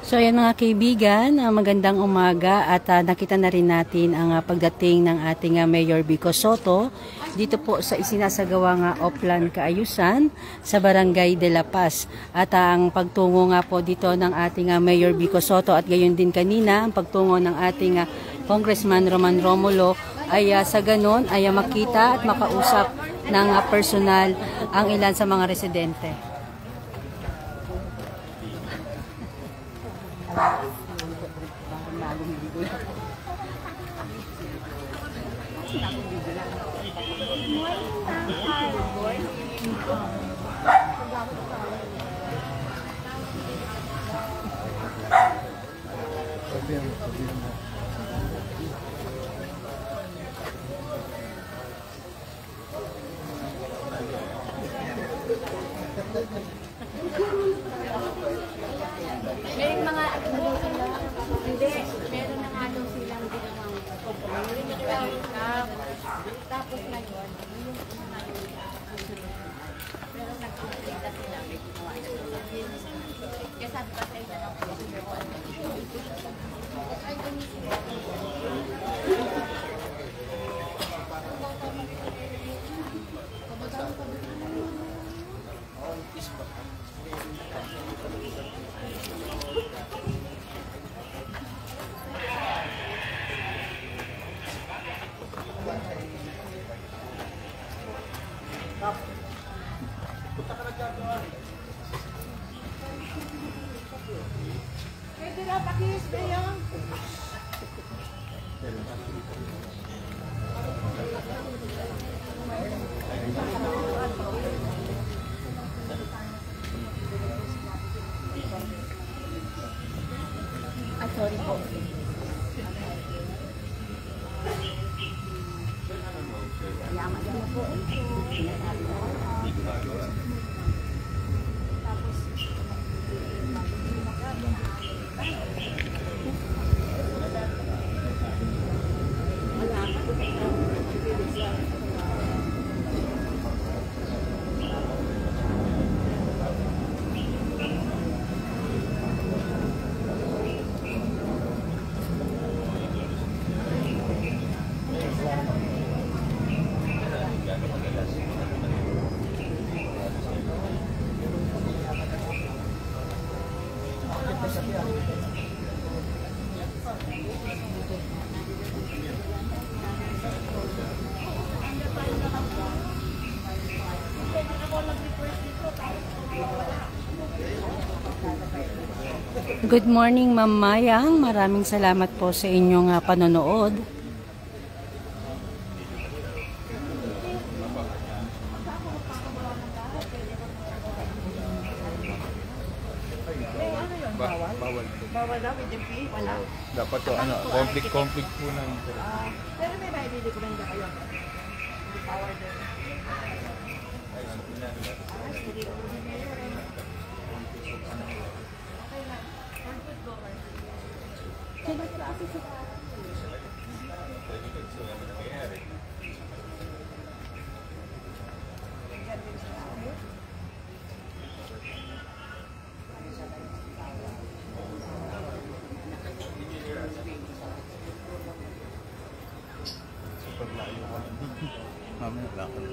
So ayan mga kaibigan, magandang umaga at nakita na rin natin ang pagdating ng ating Mayor Vico Sotto dito po sa isinasagawang Oplan Kaayusan sa Barangay de la Paz. At ang pagtungo nga po dito ng ating Mayor Vico Sotto at gayon din kanina ang pagtungo ng ating Congressman Roman Romulo ay sa ganon ay makita at makausap ng personal ang ilan sa mga residente. May mga hindi, meron na nga daw silang ginawang tapos ngayon, pero nagkakita sila may ginawa na kaya sabi pa tayo na lang pwede na pakis ba yan? Sorry po. Yaman yan po. Good morning, Ma'am Mayang. Maraming salamat po sa inyong panonood. Bawal daw with the fee? Wala. Dapat to, conflict po na. Pero may maibili ko rin kayo. Hindi power doon. Mamaya lakad.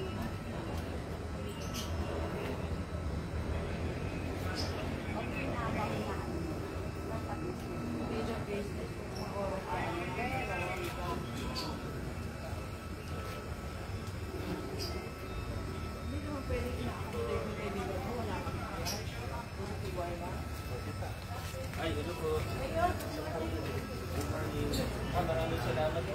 Ay, ito po. Maraming salamat po.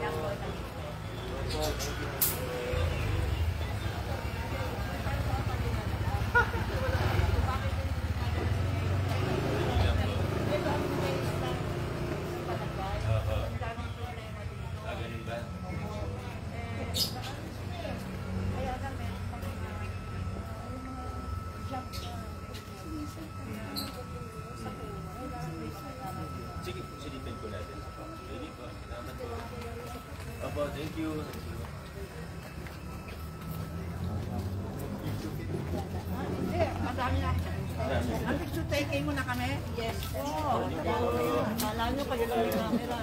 Sige po, silipin ko natin. Sige po, salamat po. Opo, thank you. Hindi, madami na. Ang picture Peke mo na kami? Yes po. Kala nyo kayo lang yung camera.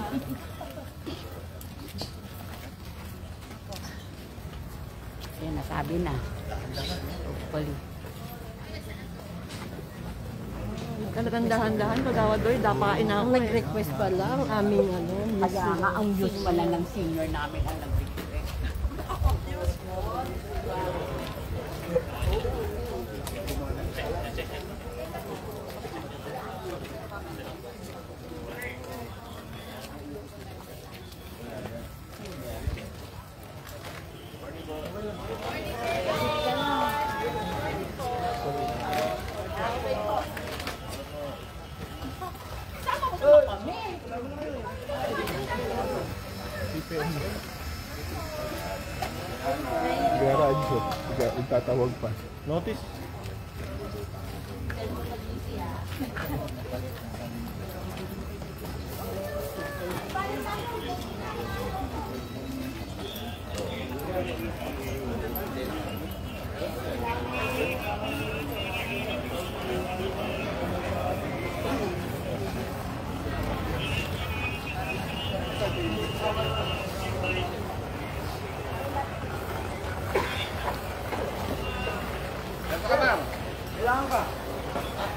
Yan, nasabi na. Hopefully. Talagang dahan-dahan kagawad doy, dapain na ako. Nag-request pa lang aming ano. Kaya nga, ang use pala ng senior namin ang nag-request. Garage. Itatawag pa. Notice.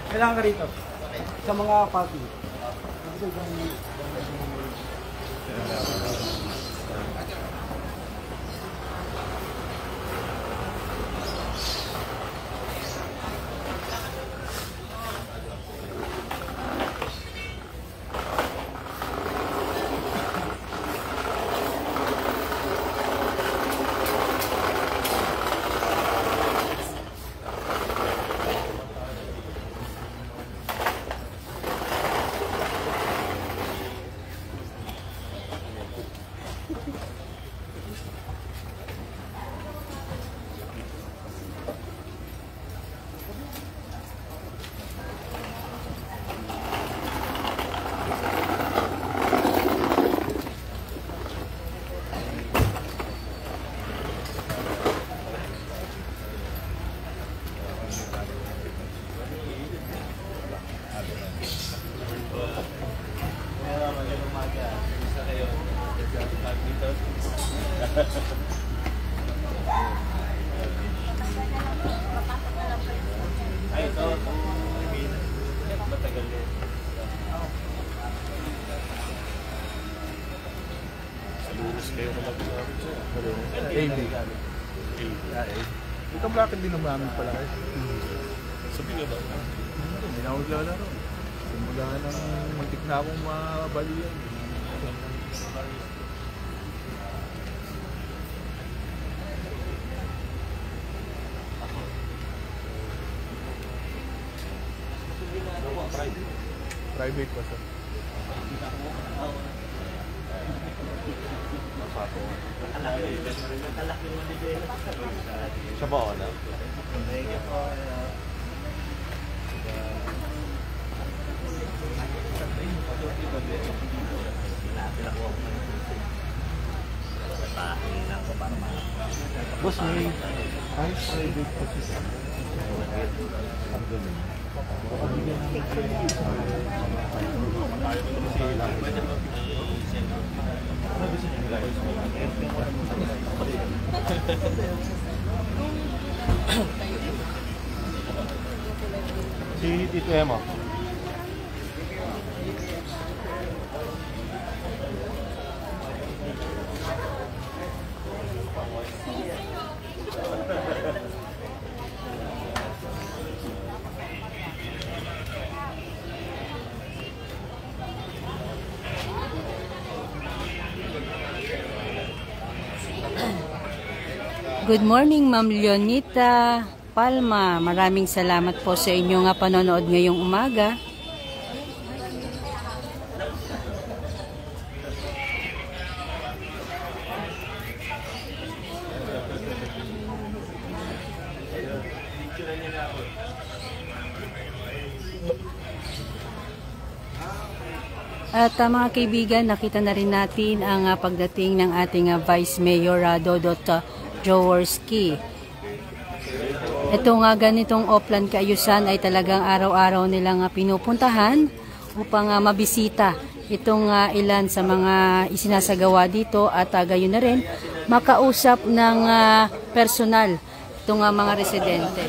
Kailangan ka rito. Sa mga party. Ay, ito. Matagal din. Lunes kayo na mag-sabi siya. Ito bracket din naman namin pala. Sabi nga ba? Hindi na ako naglalaro. Simula ng muntik na akong mabalian. Private pa siya. Siya ba na? Boss, may private pa siya. Si Tito Emma. Good morning, Ma'am Leonita Palma. Maraming salamat po sa inyong panonood ngayong umaga. At mga kaibigan, nakita na rin natin ang pagdating ng ating Vice Mayor Dodot Jaworski. Ito nga ganitong Oplan Kaayusan ay talagang araw-araw nilang pinupuntahan upang mabisita itong ilan sa mga isinasagawa dito at gayon na rin makausap ng personal itong mga residente.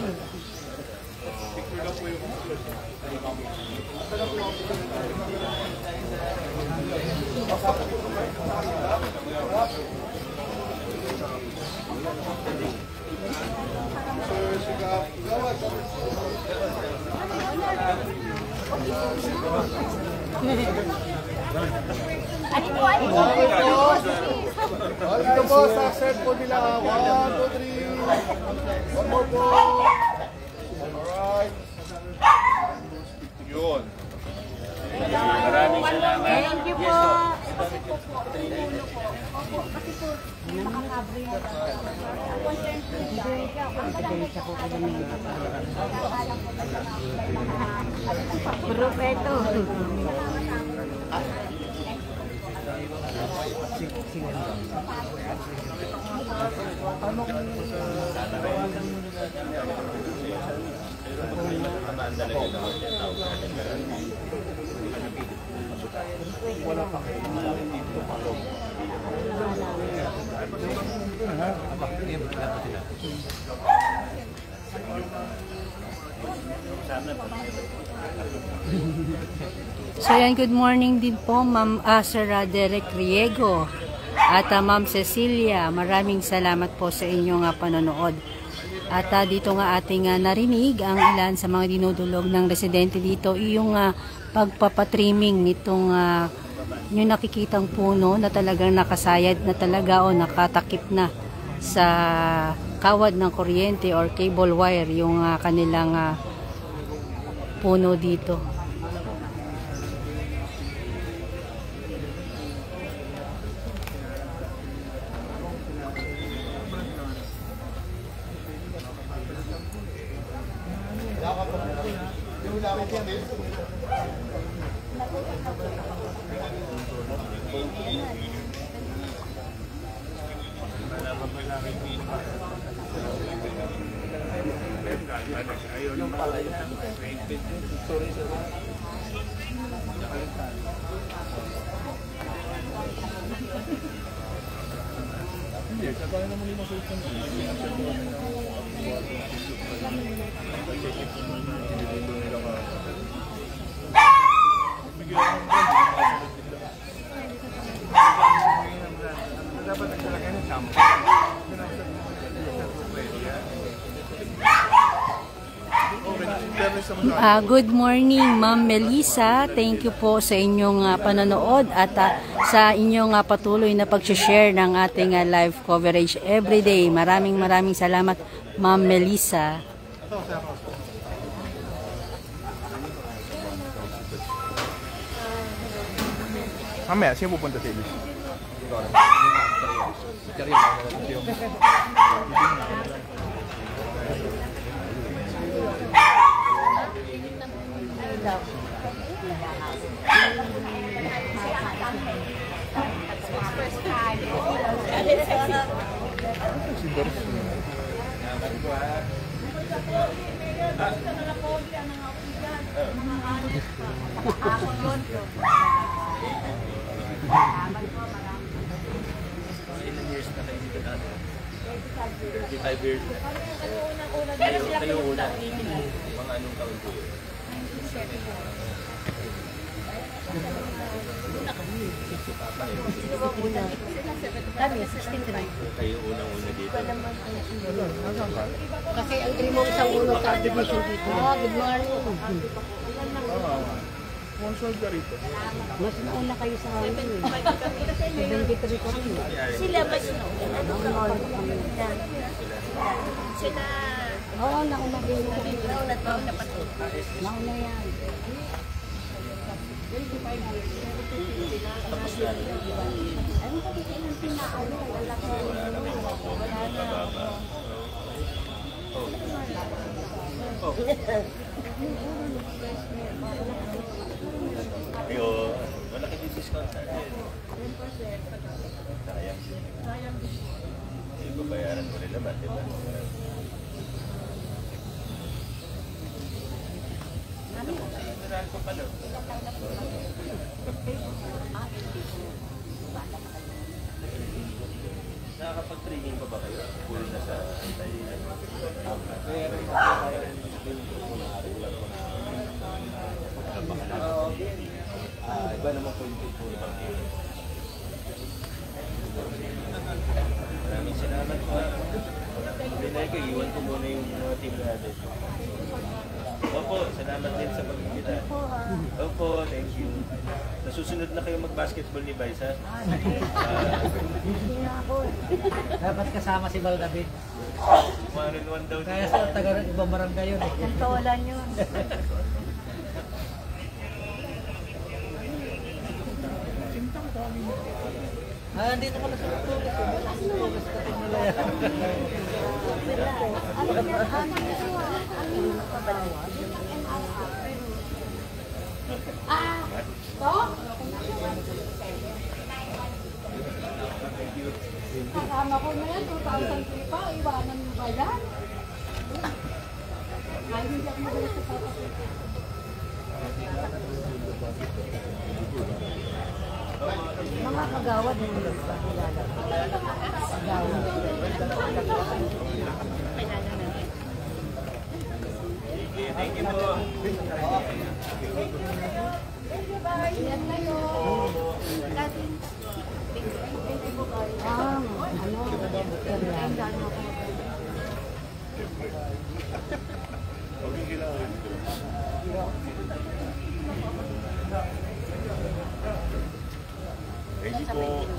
Dito po, sa set po nila. 1, 2, 3. One more po. Alright. Yun. Maraming salamat. Thank you po. Kasi po tumulo po. Opo, kasi po makakabre yan. Content po siya. Grupeto. So yan, good morning din po Ma'am Sir Derek Riego at Ma'am Cecilia. Maraming salamat po sa inyong panonood. At dito nga ating narinig ang ilan sa mga dinudulog ng residente dito, yung pagpapatrimming nitong yung nakikitang puno na talagang nakasayad na talaga o nakatakip na sa kawad ng kuryente or cable wire yung kanilang puno dito. Good morning Ma'am Melissa, thank you po sa inyong panonood at sa inyong patuloy na pag-share ng ating live coverage everyday. Maraming salamat Ma'am Melissa. Mamaya, siya pupunta sa Ilis. Ilan years na kayo dito dati? 35 years. Kayo una. Mga anong taon po yun? Kami, 63. Kayo unang-una dito. Kasi ang mo isang ulo sa division dito. Good morning. Sponsor ka rito. Mas nauna kayo sa amin. 73 kami. Sila ba sinauna? Sila... Oo, nauna din. Nauna pa to. Nauna yan. Pero, malaki din discount sa atin. Sayang. Babayaran mo rin naman, di ba? saan po pala? Nakakapag-training pa ba kayo? Full na sa antay? Iba naman po yung tipo na. Maraming salamat po. Binay ko, iwan ko muna yung mga team natin. Opo, salamat din sa pag-ibita. Opo, thank you. Nasusunod na kayo mag-basketball ni Vice, ha? Dapat kasama si Bal David. One-on-one daw Kaya siya. sa taga ibang barangay yun eh. Yung tawalan yun. Dito pala sa tutos. Kating nila yan. Kasama ko na yan, 2003 pa, iwanan mo ba yan? Ay, hindi ako magalit sa papakita. Mga kagawad mo nila sa kilala. Kagawad. Thank you po. Yan na yun. Ready po.